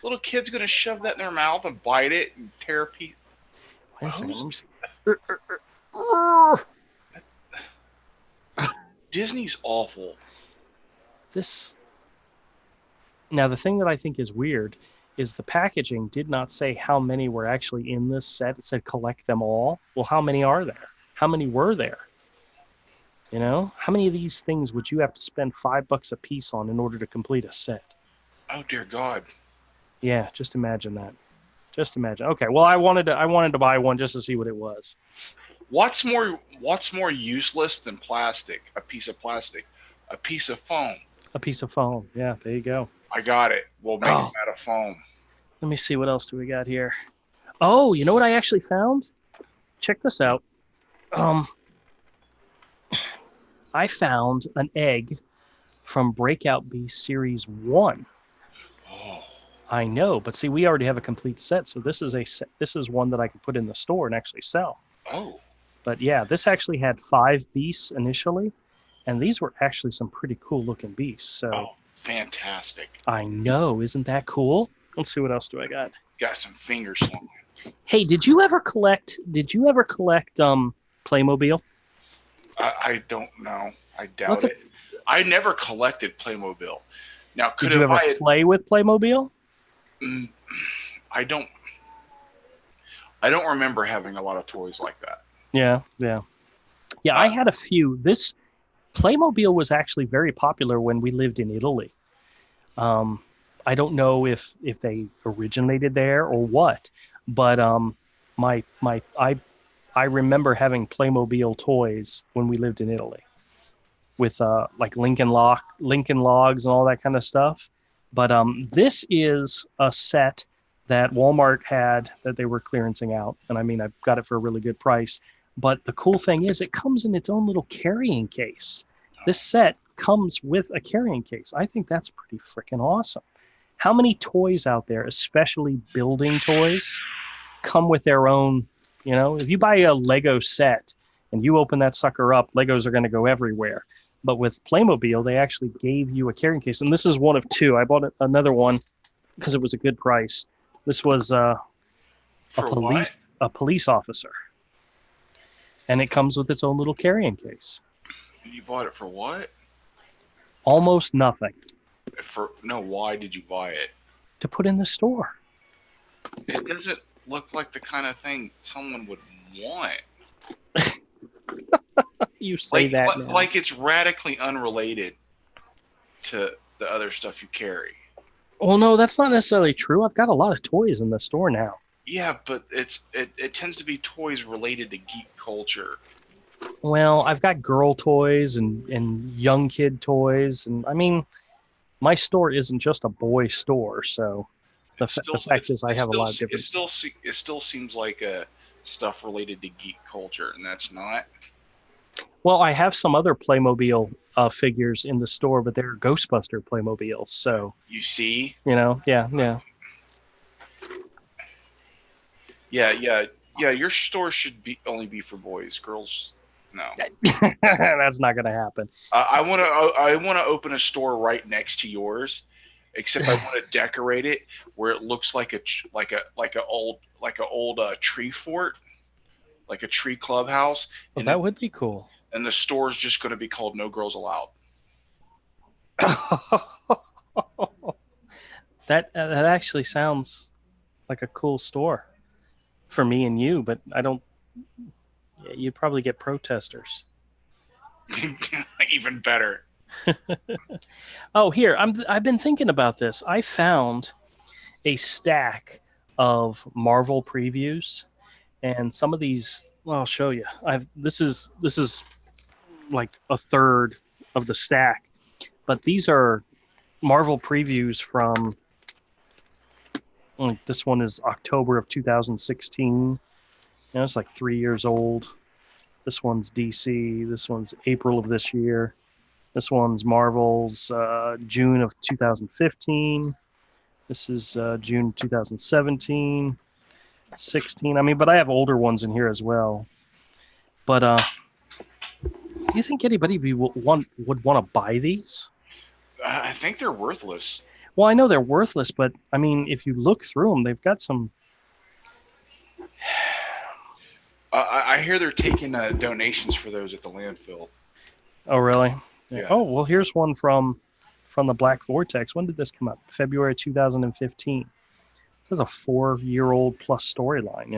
Little kid's gonna shove that in their mouth and bite it and tear a piece. Wait a second, let me see. Disney's awful. Now, the thing that I think is weird is the packaging did not say how many were actually in this set. It said collect them all. Well, how many are there? How many were there? You know, how many of these things would you have to spend $5 a piece on in order to complete a set? Oh dear God. Yeah, just imagine that. Just imagine. Okay, well, I wanted to buy one just to see what it was. What's more useless than plastic? A piece of plastic, a piece of foam. A piece of foam. Yeah, there you go. I got it. We'll make them out of foam. Let me see, what else do we got here? Oh, you know what I actually found? Check this out. I found an egg from Breakout Beast Series 1. Oh. I know, but see, we already have a complete set, so this is one that I could put in the store and actually sell. Oh. But yeah, this actually had 5 beasts initially, and these were actually some pretty cool looking beasts. So fantastic. I know, isn't that cool? Let's see, what else do I got? Got some finger slime. Hey, did you ever collect Playmobil? I don't know. I doubt it. I never collected Playmobil. Now, did you ever play with Playmobil? I don't remember having a lot of toys like that. Yeah. I had a few. This Playmobil was actually very popular when we lived in Italy. I don't know if they originated there or what, but I remember having Playmobil toys when we lived in Italy with like Lincoln Logs and all that kind of stuff. But this is a set that Walmart had that they were clearancing out, and I mean, I got it for a really good price. But the cool thing is it comes in its own little carrying case. This set comes with a carrying case. I think that's pretty freaking awesome. How many toys out there, especially building toys, come with their own, you know, if you buy a Lego set and you open that sucker up, Legos are going to go everywhere. But with Playmobil, they actually gave you a carrying case. And this is one of 2. I bought another one because it was a good price. This was a police officer. And it comes with its own little carrying case. You bought it for what? Almost nothing. Why did you buy it? To put in the store. It doesn't look like the kind of thing someone would want. You say that now. Like it's radically unrelated to the other stuff you carry. Well, no, that's not necessarily true. I've got a lot of toys in the store now. Yeah, but it tends to be toys related to geek culture. Well, I've got girl toys and young kid toys, and I mean, my store isn't just a boy store, so the fact is I have a lot of different. It still seems like stuff related to geek culture, and that's not. Well, I have some other Playmobil figures in the store, but they're Ghostbuster Playmobiles. So you see, yeah. Your store should only be for boys. Girls, no. That's not going to happen. I want to open a store right next to yours, except I want to decorate it where it looks like a old tree fort, like a tree clubhouse. Well, that would be cool. And the store is just going to be called No Girls Allowed. That actually sounds like a cool store for me and you, but I don't. You'd probably get protesters. Even better. Oh, here I've been thinking about this. I found a stack of Marvel previews, and some of these. Well, I'll show you. This is like a third of the stack, but these are Marvel previews from. Like this one is October of 2016. It's like 3 years old. This one's DC. This one's April of this year. This one's Marvel's June of 2015. This is June 2017, 16. I mean, but I have older ones in here as well. But do you think anybody would want to buy these? I think they're worthless. Well, I know they're worthless, but I mean, if you look through them, they've got some. I hear they're taking donations for those at the landfill. Oh, really? Yeah. Oh, well, here's one from the Black Vortex. When did this come out? February 2015. This is a 4-year-old plus storyline,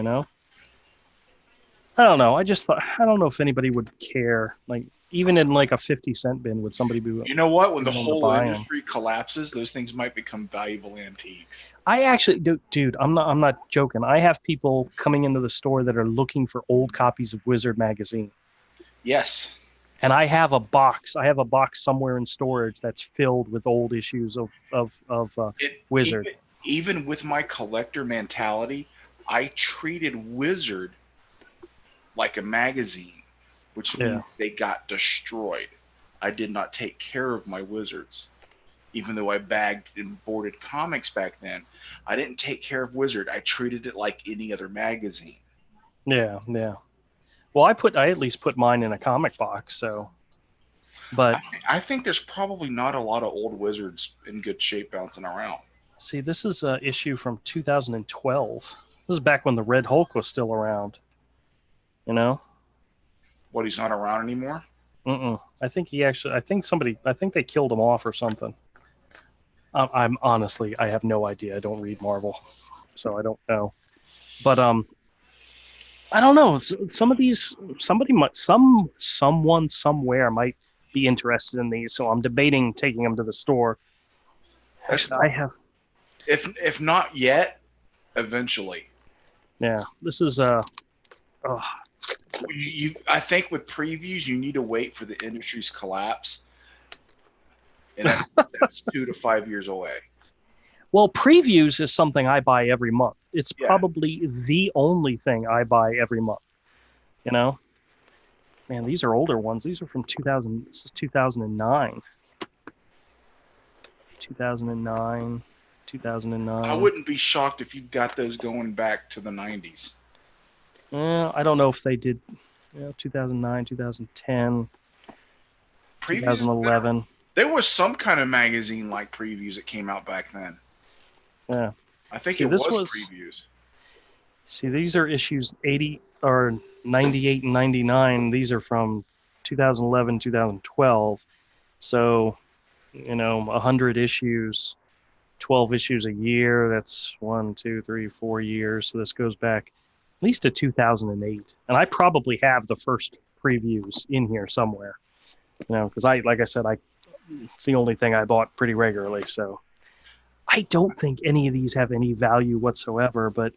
I don't know. I just thought, I don't know if anybody would care. Like, even in like a 50-cent bin, would somebody be... You know what? When the whole industry collapses, those things might become valuable antiques. I actually, dude, I'm not joking. I have people coming into the store that are looking for old copies of Wizard magazine. Yes. And I have a box. I have a box somewhere in storage that's filled with old issues of Wizard. Even with my collector mentality, I treated Wizard like a magazine, which means they got destroyed. I did not take care of my Wizards. Even though I bagged and boarded comics back then, I didn't take care of Wizard. I treated it like any other magazine. Yeah. Well, I at least put mine in a comic box, so. But I think there's probably not a lot of old Wizards in good shape bouncing around. See, this is an issue from 2012. This is back when the Red Hulk was still around. What, he's not around anymore? I think they killed him off or something. I'm honestly, I have no idea. I don't read Marvel, so I don't know. But I don't know. Some of these, someone somewhere might be interested in these. So I'm debating taking them to the store. I have, if not yet, eventually. Yeah, this is I think with previews, you need to wait for the industry's collapse, and that's 2 to 5 years away. Well, previews is something I buy every month. It's probably the only thing I buy every month. Man, these are older ones. These are from 2000. This is 2009. 2009. I wouldn't be shocked if you got those going back to the 90s. I don't know if they did. 2009, 2010, 2011. There was some kind of magazine like previews that came out back then. Yeah. I think it was previews. See, these are issues 80 or 98 and 99. These are from 2011, 2012. So, 100 issues, 12 issues a year. That's 1, 2, 3, 4 years. So this goes back at least to 2008. And I probably have the first previews in here somewhere, because like I said, it's the only thing I bought pretty regularly. So I don't think any of these have any value whatsoever, but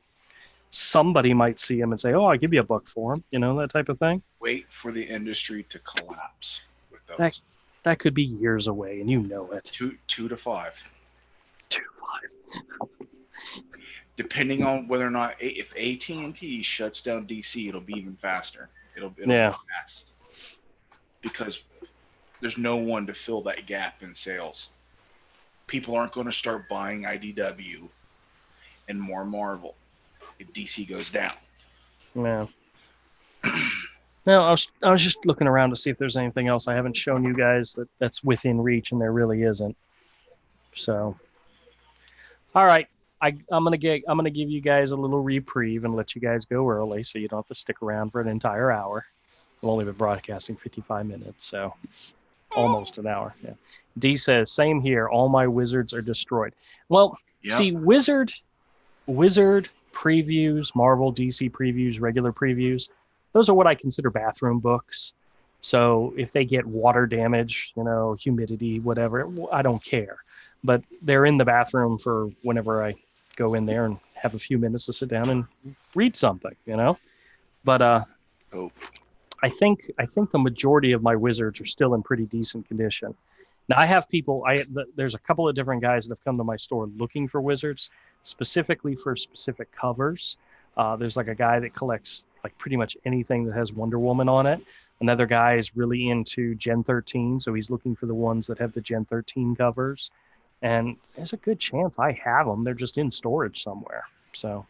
somebody might see them and say, "Oh, I'll give you $1 for them," that type of thing. Wait for the industry to collapse with those. That could be years away, and you know it. 2 to 5. 2 to 5. Depending on whether or not, if AT&T shuts down DC, it'll be even faster. It'll be fast. Because there's no one to fill that gap in sales. People aren't going to start buying IDW and more Marvel if DC goes down. Yeah. No, I was just looking around to see if there's anything else I haven't shown you guys that's within reach, and there really isn't. So, all right, I'm gonna give you guys a little reprieve and let you guys go early, so you don't have to stick around for an entire hour. We've only been broadcasting 55 minutes, so almost an hour. Yeah. D says, same here. All my wizards are destroyed. Well, see, wizard previews, Marvel, DC previews, regular previews, those are what I consider bathroom books. So if they get water damage, humidity, whatever, I don't care. But they're in the bathroom for whenever I go in there and have a few minutes to sit down and read something, But I think the majority of my wizards are still in pretty decent condition. Now I have people. There's a couple of different guys that have come to my store looking for wizards, specifically for specific covers. There's like a guy that collects like pretty much anything that has Wonder Woman on it. Another guy is really into Gen 13, so he's looking for the ones that have the Gen 13 covers. And there's a good chance I have them. They're just in storage somewhere. So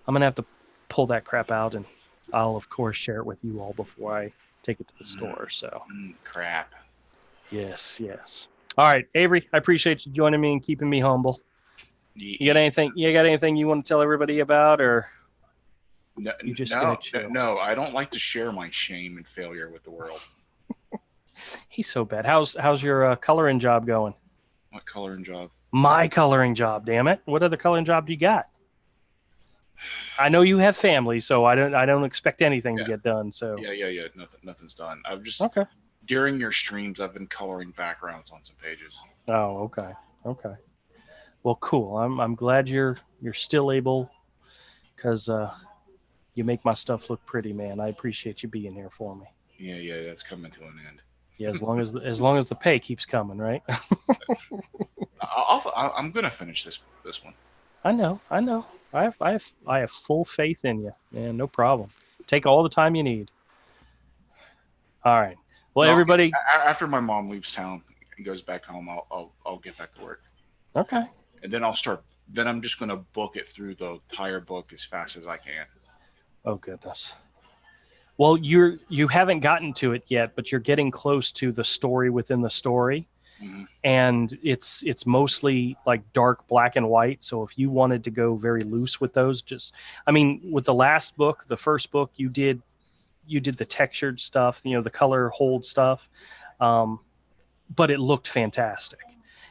I'm gonna have to pull that crap out, and I'll of course share it with you all before I take it to the store. So crap. Yes. All right, Avery, I appreciate you joining me and keeping me humble. You got anything you want to tell everybody about, or no, you just gonna chill? No, I don't like to share my shame and failure with the world. He's so bad. How's your coloring job going? What coloring job? My coloring job, damn it. What other coloring job do you got? I know you have family, so I don't expect anything to get done. So yeah. Nothing's done. I've just okay. During your streams, I've been coloring backgrounds on some pages. Oh, okay. Well, cool. I'm glad you're still able, because you make my stuff look pretty, man. I appreciate you being here for me. Yeah, that's coming to an end. Yeah, as long as the pay keeps coming, right? I'm gonna finish this one. I know. I have full faith in you, man. No problem. Take all the time you need. All right. Well, everybody. After my mom leaves town and goes back home, I'll get back to work. Okay. And then Then I'm just gonna book it through the entire book as fast as I can. Oh goodness. Well, you haven't gotten to it yet, but you're getting close to the story within the story. Mm-hmm. And it's mostly like dark black and white. So if you wanted to go very loose with those, with the last book, the first book, you did the textured stuff, the color hold stuff. But it looked fantastic.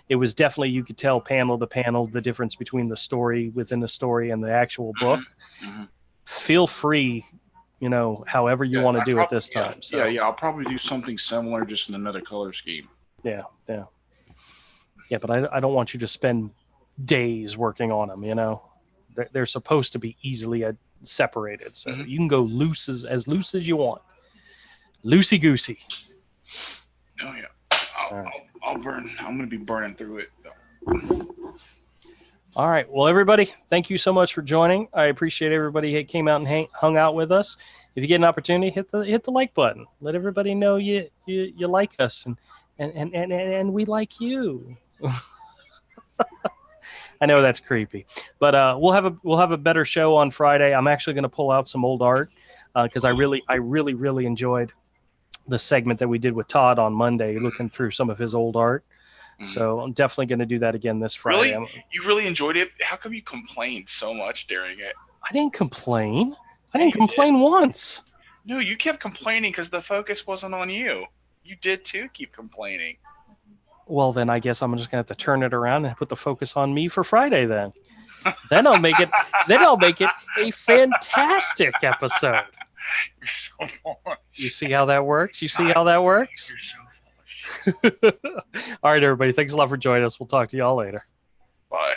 It was definitely, you could tell panel to panel the difference between the story within the story and the actual book. Mm-hmm. Feel free, however you want to do it this time. So. Yeah. I'll probably do something similar, just in another color scheme. Yeah. But I don't want you to spend days working on them. They're supposed to be easily separated, so you can go loose as you want, loosey goosey. Oh yeah, I'm going to be burning through it. All right. Well, everybody, thank you so much for joining. I appreciate everybody who came out and hung out with us. If you get an opportunity, hit the like button. Let everybody know you like us and we like you. I know that's creepy, but we'll have a better show on Friday. I'm actually going to pull out some old art because I really enjoyed the segment that we did with Todd on Monday, looking through some of his old art. Mm-hmm. So I'm definitely going to do that again this Friday. Really? You really enjoyed it? How come you complained so much during it? I didn't complain. I didn't complain once. No, you kept complaining because the focus wasn't on you. You did too keep complaining. Well, then I guess I'm just going to have to turn it around and put the focus on me for Friday then. Then I'll make it a fantastic episode. You're so foolish. You see how that works? You're so foolish. All right, everybody. Thanks a lot for joining us. We'll talk to y'all later. Bye.